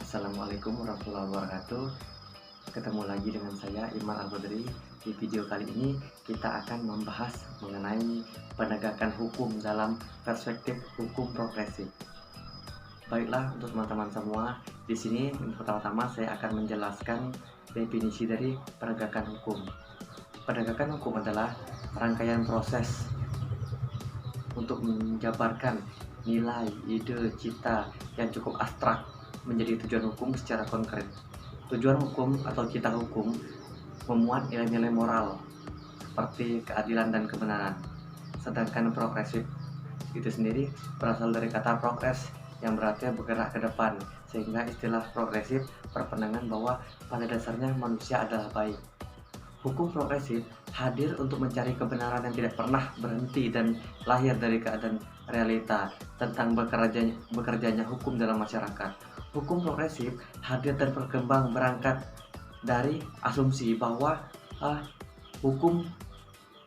Assalamualaikum warahmatullahi wabarakatuh. Ketemu lagi dengan saya Imar Al-Badri. Di video kali ini kita akan membahas mengenai penegakan hukum dalam perspektif hukum progresif. Baiklah, untuk teman-teman semua, di sini pertama-tama saya akan menjelaskan definisi dari penegakan hukum. Penegakan hukum adalah rangkaian proses untuk menjabarkan nilai, ide, cita yang cukup abstrak menjadi tujuan hukum secara konkret. Tujuan hukum atau cita hukum memuat nilai-nilai moral seperti keadilan dan kebenaran. Sedangkan progresif itu sendiri berasal dari kata progres yang berarti bergerak ke depan, sehingga istilah progresif berpandangan bahwa pada dasarnya manusia adalah baik. Hukum progresif hadir untuk mencari kebenaran yang tidak pernah berhenti dan lahir dari keadaan realita tentang bekerjanya hukum dalam masyarakat. Hukum progresif hadir dan berkembang berangkat dari asumsi bahwa hukum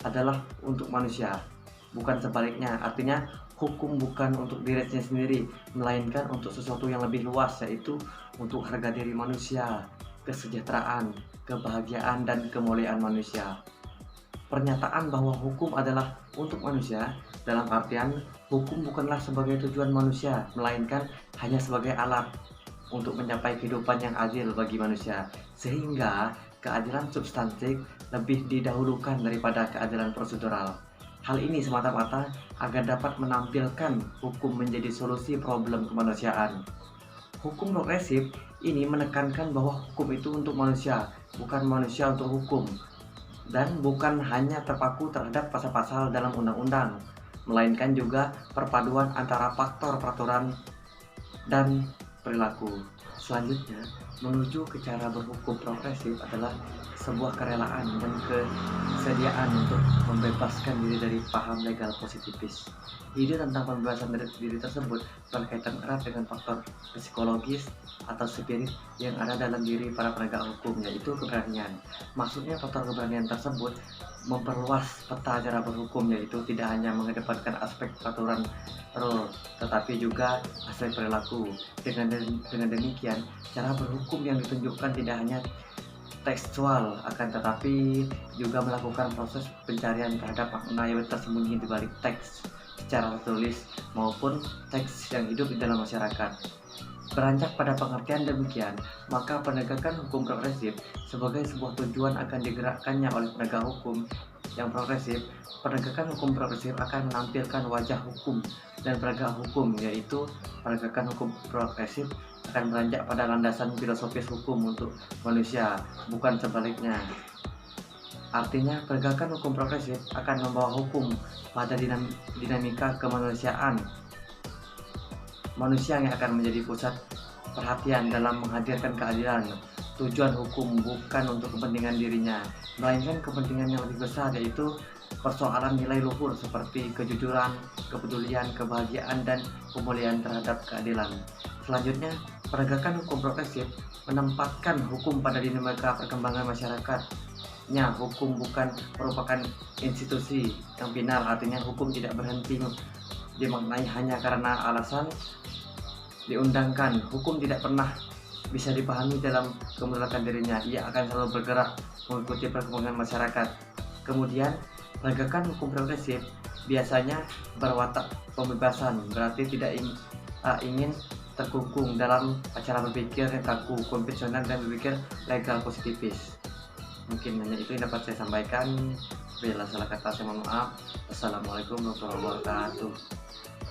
adalah untuk manusia, bukan sebaliknya. Artinya hukum bukan untuk dirinya sendiri, melainkan untuk sesuatu yang lebih luas, yaitu untuk harga diri manusia, kesejahteraan, kebahagiaan, dan kemuliaan manusia. Pernyataan bahwa hukum adalah untuk manusia dalam artian hukum bukanlah sebagai tujuan manusia, melainkan hanya sebagai alat untuk mencapai kehidupan yang adil bagi manusia, sehingga keadilan substantif lebih didahulukan daripada keadilan prosedural. Hal ini semata-mata agar dapat menampilkan hukum menjadi solusi problem kemanusiaan. Hukum progresif ini menekankan bahwa hukum itu untuk manusia, bukan manusia untuk hukum, dan bukan hanya terpaku terhadap pasal-pasal dalam undang-undang, melainkan juga perpaduan antara faktor peraturan dan perilaku. Selanjutnya, menuju ke cara berhukum progresif adalah sebuah kerelaan dan kesediaan untuk membebaskan diri dari paham legal positifis. Ide tentang pembebasan diri tersebut berkaitan erat dengan faktor psikologis atau spirit yang ada dalam diri para penegak hukum, yaitu keberanian. Maksudnya faktor keberanian tersebut memperluas peta cara berhukum, yaitu tidak hanya mengedepankan aspek peraturan rule, tetapi juga aspek perilaku. Dengan demikian, cara berhukum yang ditunjukkan tidak hanya tekstual, akan tetapi juga melakukan proses pencarian terhadap makna yang tersembunyi di balik teks secara tertulis maupun teks yang hidup di dalam masyarakat. Beranjak pada pengertian demikian, maka penegakan hukum progresif sebagai sebuah tujuan akan digerakkannya oleh penegak hukum yang progresif. Penegakan hukum progresif akan menampilkan wajah hukum dan penegak hukum, yaitu penegakan hukum progresif akan beranjak pada landasan filosofis hukum untuk manusia, bukan sebaliknya. Artinya, penegakan hukum progresif akan membawa hukum pada dinamika kemanusiaan. Manusia yang akan menjadi pusat perhatian dalam menghadirkan keadilan. Tujuan hukum bukan untuk kepentingan dirinya, melainkan kepentingan yang lebih besar, yaitu persoalan nilai luhur seperti kejujuran, kepedulian, kebahagiaan, dan pemulihan terhadap keadilan. Selanjutnya, penegakan hukum progresif menempatkan hukum pada dinamika perkembangan masyarakatnya. Hukum bukan merupakan institusi yang final, artinya hukum tidak berhenti dimaknai hanya karena alasan diundangkan. Hukum tidak pernah bisa dipahami dalam kemudaratan dirinya, ia akan selalu bergerak mengikuti perkembangan masyarakat. Kemudian, penegakan hukum progresif biasanya berwatak pembebasan, berarti tidak ingin terkungkung dalam cara berpikir yang kaku, konvensional, dan berpikir legal positifis. Mungkin hanya itu yang dapat saya sampaikan. Bila salah kata saya mohon maaf. Wassalamualaikum warahmatullahi wabarakatuh.